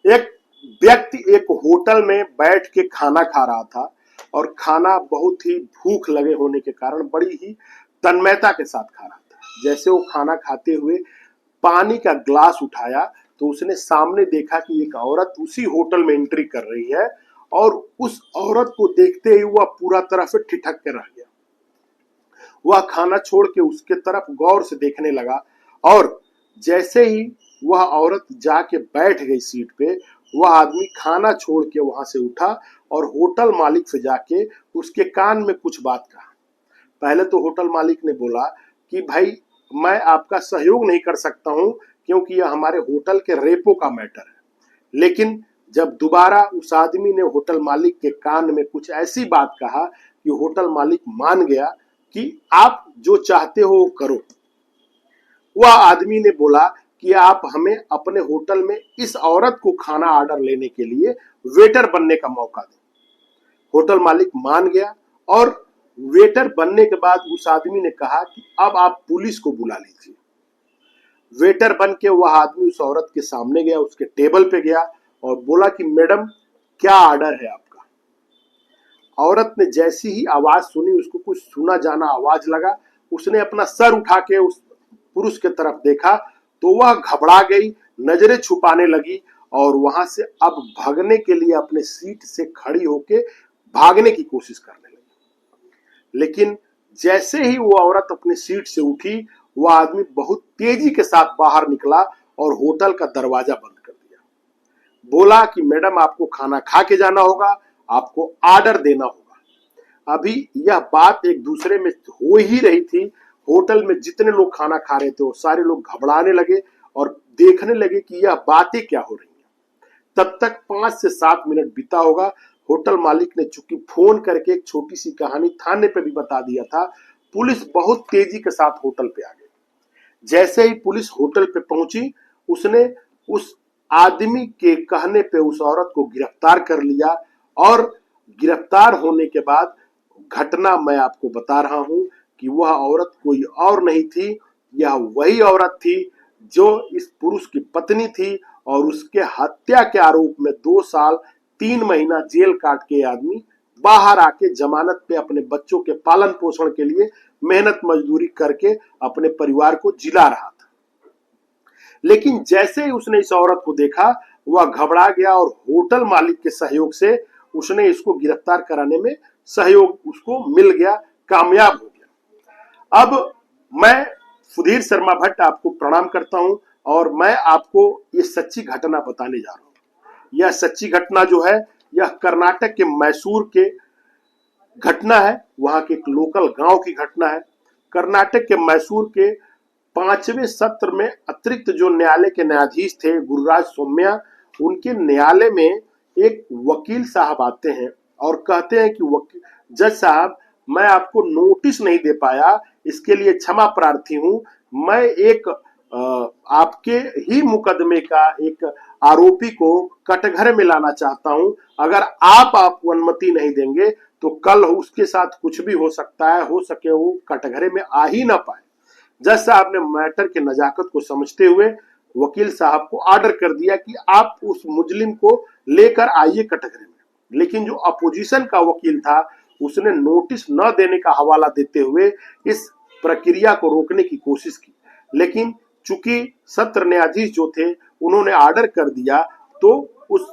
एक व्यक्ति एक होटल में बैठ के खाना खा रहा था और खाना बहुत ही भूख लगे होने के कारण बड़ी ही तन्मयता के साथ खा रहा था। जैसे वो खाना खाते हुए पानी का ग्लास उठाया तो उसने सामने देखा कि एक औरत उसी होटल में एंट्री कर रही है और उस औरत को देखते ही वह पूरा तरह से ठिठक के रह गया। वह खाना छोड़ के उसके तरफ गौर से देखने लगा और जैसे ही वह औरत जाके बैठ गई सीट पे, वह आदमी खाना छोड़ के वहां से उठा और होटल मालिक से जाके उसके कान में कुछ बात कहा। पहले तो होटल मालिक ने बोला कि भाई मैं आपका सहयोग नहीं कर सकता हूं क्योंकि यह हमारे होटल के रेपो का मैटर है। लेकिन जब दोबारा उस आदमी ने होटल मालिक के कान में कुछ ऐसी बात कहा कि होटल मालिक मान गया कि आप जो चाहते हो वो करो। वह आदमी ने बोला कि आप हमें अपने होटल में इस औरत को खाना ऑर्डर लेने के लिए वेटर बनने का मौका दें। होटल मालिक मान गया और वेटर बनने के बाद उस आदमी ने कहा कि अब आप पुलिस को बुला लीजिए। वेटर बन के वह आदमी उस औरत के सामने गया, उसके टेबल पे गया और बोला कि मैडम क्या ऑर्डर है आपका। औरत ने जैसी ही आवाज सुनी, उसको कुछ सुना जाना आवाज लगा, उसने अपना सर उठा के उस पुरुष के तरफ देखा तो वह घबरा गई, नजरें छुपाने लगी और वहां से अब भागने के लिए अपने सीट से खड़ी होके भागने की कोशिश करने लगी। लेकिन जैसे ही वो औरत अपनी सीट से उठी, वह आदमी बहुत तेजी के साथ बाहर निकला और होटल का दरवाजा बंद कर दिया। बोला कि मैडम आपको खाना खा के जाना होगा, आपको ऑर्डर देना होगा। अभी यह बात एक दूसरे में हो ही रही थी। होटल में जितने लोग खाना खा रहे थे वो सारे लोग घबराने लगे और देखने लगे कि यह बातें क्या हो रही हैं। तब तक 5 से 7 मिनट बीता होगा। होटल मालिक ने चूंकि फोन करके एक छोटी सी कहानी थाने पे भी बता दिया था, पुलिस बहुत तेजी के साथ होटल पे आ गई। जैसे ही पुलिस होटल पे पहुंची, उसने उस आदमी के कहने पे उस औरत को गिरफ्तार कर लिया और गिरफ्तार होने के बाद घटना मैं आपको बता रहा हूं कि वह औरत कोई और नहीं थी, यह वही औरत थी जो इस पुरुष की पत्नी थी और उसके हत्या के आरोप में 2 साल 3 महीना जेल काट के आदमी बाहर आके जमानत पे अपने बच्चों के पालन पोषण के लिए मेहनत मजदूरी करके अपने परिवार को जिला रहा था। लेकिन जैसे ही उसने इस औरत को देखा, वह घबरा गया और होटल मालिक के सहयोग से उसने इसको गिरफ्तार कराने में सहयोग उसको मिल गया, कामयाब हो गया। अब मैं सुधीर शर्मा भट्ट आपको प्रणाम करता हूं और मैं आपको ये सच्ची घटना बताने जा रहा हूं। यह सच्ची घटना जो है, यह कर्नाटक के मैसूर के घटना है, वहां के एक लोकल गांव की घटना है। कर्नाटक के मैसूर के 5वें सत्र में अतिरिक्त जो न्यायालय के न्यायाधीश थे गुरुराज सौम्या, उनके न्यायालय में एक वकील साहब आते हैं और कहते हैं कि जज साहब, मैं आपको नोटिस नहीं दे पाया, इसके लिए क्षमा प्रार्थी हूं। मैं एक आपके ही मुकदमे का एक आरोपी को कटघरे में लाना चाहता हूं। अगर आप अनुमति नहीं देंगे तो कल उसके साथ कुछ भी हो सकता है, हो सके वो कटघरे में आ ही ना पाए। जज साहब ने मैटर के नजाकत को समझते हुए वकील साहब को ऑर्डर कर दिया कि आप उस मुजरिम को लेकर आइए कटघरे में। लेकिन जो अपोजिशन का वकील था, उसने नोटिस न देने का हवाला देते हुए इस प्रक्रिया को रोकने की कोशिश की। लेकिन चूंकि सत्र न्यायाधीश जो थे उन्होंने ऑर्डर कर दिया, तो उस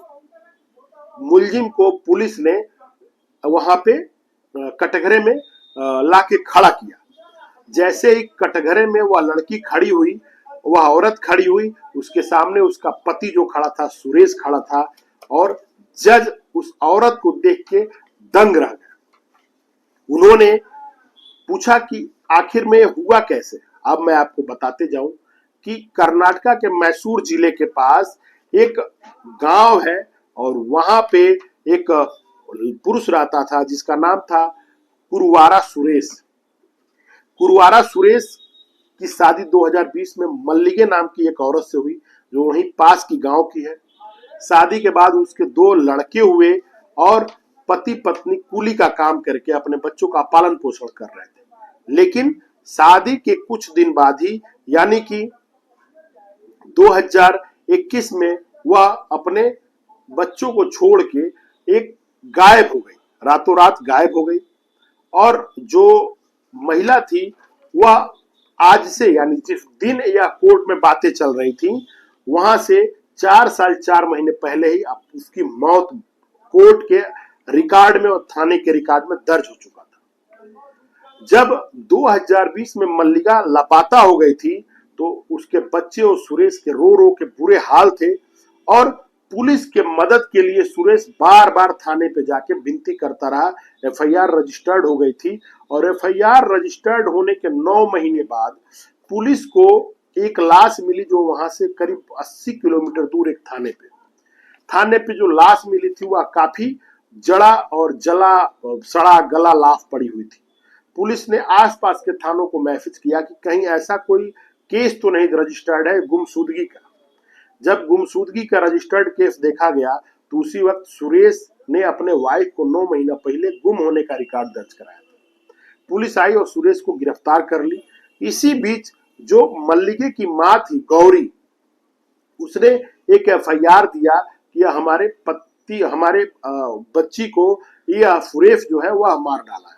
मुलजिम को पुलिस ने वहां पे कटघरे में लाके खड़ा किया। जैसे ही कटघरे में वह लड़की खड़ी हुई, वह औरत खड़ी हुई, उसके सामने उसका पति जो खड़ा था, सुरेश खड़ा था और जज उस औरत को देख के दंग रह गया। उन्होंने पूछा कि आखिर में हुआ कैसे। अब मैं आपको बताते जाऊं कि कर्नाटका के मैसूर जिले के पास एक गांव है और वहां पे एक पुरुष रहता था जिसका नाम था कुरुवारा सुरेश। कुरुवारा सुरेश की शादी 2020 में मल्लिगे नाम की एक औरत से हुई जो वहीं पास की गांव की है। शादी के बाद उसके 2 लड़के हुए और पति पत्नी कूली का काम करके अपने बच्चों का पालन पोषण कर रहे थे। लेकिन शादी के कुछ दिन बाद ही, यानी कि 2021 में वह अपने बच्चों को छोड़ के एक गायब हो गई, रातों रात गायब हो गई। और जो महिला थी वह आज से यानी जिस दिन या कोर्ट में बातें चल रही थी वहां से 4 साल 4 महीने पहले ही उसकी मौत कोर्ट के रिकॉर्ड में और थाने के रिकॉर्ड में दर्ज हो चुका था। जब 2020 में मल्लिका लापता हो गई थी तो उसके बच्चे और सुरेश के रो रो के बुरे हाल थे और पुलिस के मदद के लिए सुरेश बार बार थाने पे जाके विनती करता रहा। एफआईआर रजिस्टर्ड हो गई थी और एफआईआर रजिस्टर्ड होने के 9 महीने बाद पुलिस को एक लाश मिली जो वहां से करीब 80 किलोमीटर दूर एक थाने पे जो लाश मिली थी वह काफी जड़ा और जला सड़ा गला लाश पड़ी हुई थी। पुलिस ने आसपास के थानों को मैसेज किया कि कहीं ऐसा कोई केस तो नहीं रजिस्टर्ड है गुमशुदगी का। जब गुमशुदगी का रजिस्टर्ड केस देखा गया तो उसी वक्त सुरेश ने अपने वाइफ को 9 महीना पहले गुम होने का रिकॉर्ड दर्ज कराया था। पुलिस आई और सुरेश को गिरफ्तार कर ली। इसी बीच जो मल्लिके की मां थी गौरी, उसने एक एफआईआर दिया कि हमारे बच्ची को यह सुरेश जो है वह मार डाला है।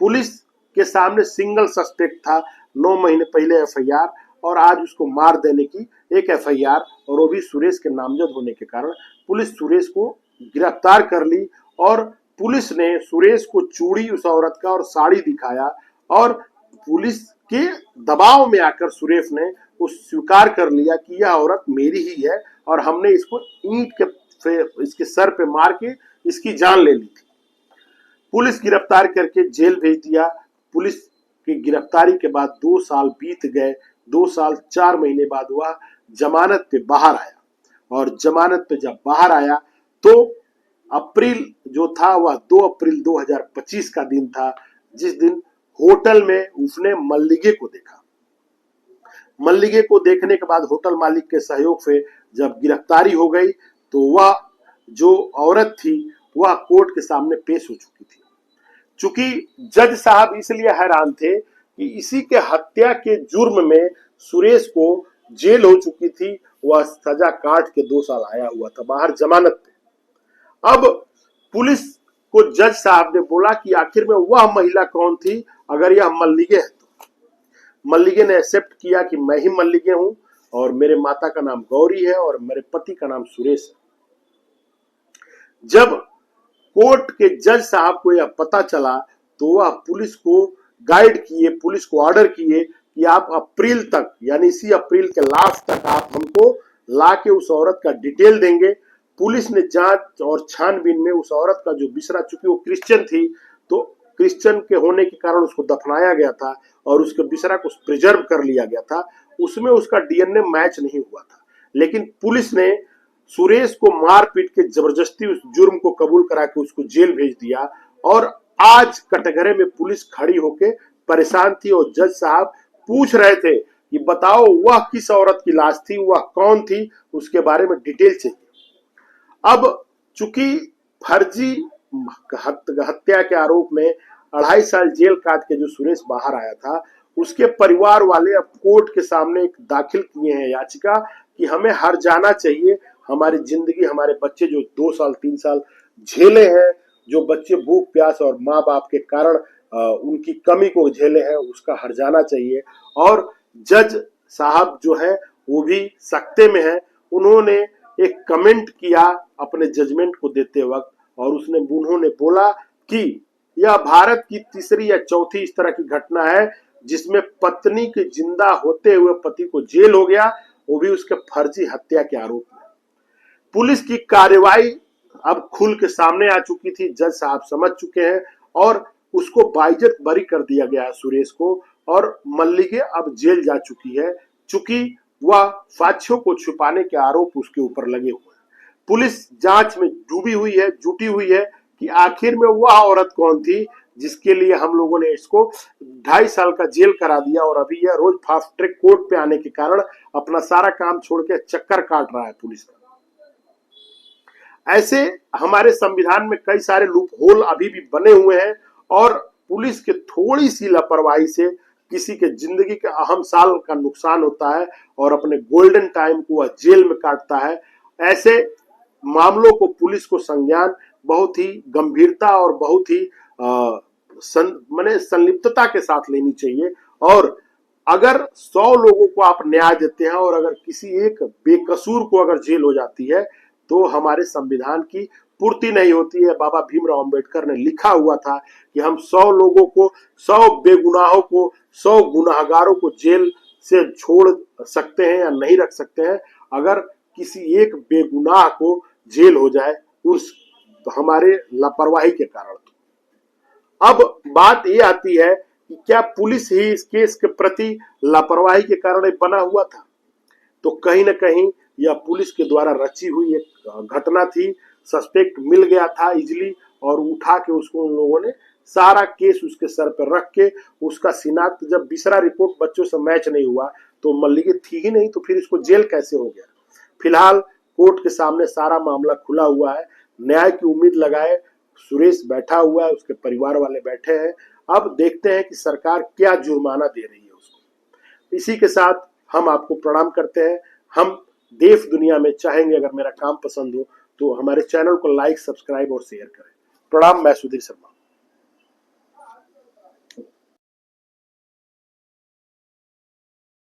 पुलिस के सामने सिंगल सस्पेक्ट था 9 महीने पहले एफआईआर और आज उसको मार देने की एक एफआईआर, और वो भी सुरेश के नामजद होने के कारण पुलिस सुरेश को गिरफ्तार कर ली। और पुलिस ने सुरेश को चूड़ी उस औरत का और साड़ी दिखाया और पुलिस के दबाव में आकर सुरेश ने उस स्वीकार कर लिया कि यह औरत मेरी ही है और हमने इसको ईंट के इसके सर पे मार के इसकी जान ले ली थी। पुलिस गिरफ्तार करके जेल भेज दिया। पुलिस की गिरफ्तारी के बाद 2 साल बीत गए। 2 साल 4 महीने बाद वह जमानत पे बाहर आया और जमानत पे जब बाहर आया तो अप्रैल जो था वह 2 अप्रैल 2025 का दिन था, जिस दिन होटल में उसने मल्लिके को देखा। मल्लिके को देखने के बाद होटल मालिक के सहयोग से जब गिरफ्तारी हो गई तो वह जो औरत थी वह कोर्ट के सामने पेश हो चुकी थी। चूंकि जज साहब इसलिए हैरान थे कि इसी के हत्या के जुर्म में सुरेश को जेल हो चुकी थी, वह सजा काट के 2 साल आया हुआ था बाहर जमानत पे। अब पुलिस को जज साहब ने बोला कि आखिर में वह महिला कौन थी अगर यह मल्लिके है तो। मल्लिके ने एक्सेप्ट किया कि मैं ही मल्लिके हूं और मेरे माता का नाम गौरी है और मेरे पति का नाम सुरेश है। जब कोर्ट के जज साहब को यह पता चला तो वह पुलिस को गाइड किए, पुलिस को ऑर्डर किए कि आप अप्रैल तक यानी इसी अप्रैल के लास्ट तक आप हमको ला के उस औरत का डिटेल देंगे। पुलिस ने जांच और छानबीन में उस औरत का जो बिसरा, चूंकि वो क्रिश्चियन थी तो क्रिश्चियन के होने के कारण उसको दफनाया गया था और उसके बिसरा को प्रिजर्व कर लिया गया था, उसमें उसका डीएनए मैच नहीं हुआ था। लेकिन पुलिस ने सुरेश को मार पीट के जबरदस्ती उस जुर्म को कबूल करा के उसको जेल भेज दिया। और आज कटघरे में पुलिस खड़ी होके परेशान थी और जज साहब पूछ रहे थे कि बताओ वह किस औरत की लाश थी, वह कौन थी, उसके बारे में डिटेल चाहिए। अब चूंकि फर्जी हत्या के आरोप में 2.5 साल जेल काट के जो सुरेश बाहर आया था, उसके परिवार वाले अब कोर्ट के सामने एक दाखिल किए हैं याचिका कि हमें हर जाना चाहिए, हमारी जिंदगी, हमारे बच्चे जो 2 साल 3 साल झेले हैं, जो बच्चे भूख प्यास और माँ बाप के कारण उनकी कमी को झेले हैं, उसका हर जाना चाहिए। और जज साहब जो है वो भी सख्ते में है। उन्होंने एक कमेंट किया अपने जजमेंट को देते वक्त और उन्होंने बोला कि यह भारत की तीसरी या चौथी इस तरह की घटना है जिसमें पत्नी के जिंदा होते हुए पति को जेल हो गया, वो भी उसके फर्जी हत्या के आरोप में। पुलिस की कार्रवाई अब खुल के सामने आ चुकी थी, जज साहब समझ चुके हैं और उसको बाइज्जत बरी कर दिया गया है सुरेश को, और मल्लिके अब जेल जा चुकी है चूंकि वह साक्ष्यों को छुपाने के आरोप उसके ऊपर लगे हुए हैं। पुलिस जांच में जुटी हुई है कि आखिर में वह औरत कौन थी जिसके लिए हम लोगों ने इसको 2.5 साल का जेल करा दिया और अभी यह रोज फास्ट ट्रैक कोर्ट पे आने के कारण अपना सारा काम छोड़ के चक्कर काट रहा है पुलिस का। ऐसे हमारे संविधान में कई सारे लूप होल अभी भी बने हुए हैं और पुलिस के थोड़ी सी लापरवाही से किसी के जिंदगी के अहम साल का नुकसान होता है और अपने गोल्डन टाइम को वह जेल में काटता है। ऐसे मामलों को पुलिस को संज्ञान बहुत ही गंभीरता और बहुत ही माने संलिप्तता के साथ लेनी चाहिए। और अगर 100 लोगों को आप न्याय देते हैं और अगर किसी एक बेकसूर को अगर जेल हो जाती है तो हमारे संविधान की पूर्ति नहीं होती है। बाबा भीमराव अंबेडकर ने लिखा हुआ था कि हम 100 लोगों को, 100 बेगुनाहों को, 100 गुनाहगारों को जेल से छोड़ सकते हैं या नहीं रख सकते हैं। अगर किसी एक बेगुनाह को जेल हो जाए उस हमारे लापरवाही के कारण। अब बात ये आती है कि क्या पुलिस ही इस केस के प्रति लापरवाही के कारण बना हुआ था? तो कहीं ना कहीं यह पुलिस के द्वारा रची हुई एक घटना थी। सस्पेक्ट मिल गया था इजिली और उठा के उसको उन लोगों ने सारा केस उसके सर पर रख के उसका शिनाख्त, जब बिसरा रिपोर्ट बच्चों से मैच नहीं हुआ तो मल्लिके थी ही नहीं, तो फिर इसको जेल कैसे हो गया? फिलहाल कोर्ट के सामने सारा मामला खुला हुआ है। न्याय की उम्मीद लगाए सुरेश बैठा हुआ है, उसके परिवार वाले बैठे हैं। अब देखते हैं कि सरकार क्या जुर्माना दे रही है उसको। इसी के साथ हम आपको प्रणाम करते हैं। हम देश दुनिया में चाहेंगे अगर मेरा काम पसंद हो तो हमारे चैनल को लाइक, सब्सक्राइब और शेयर करें। प्रणाम, मैं सुधीर शर्मा।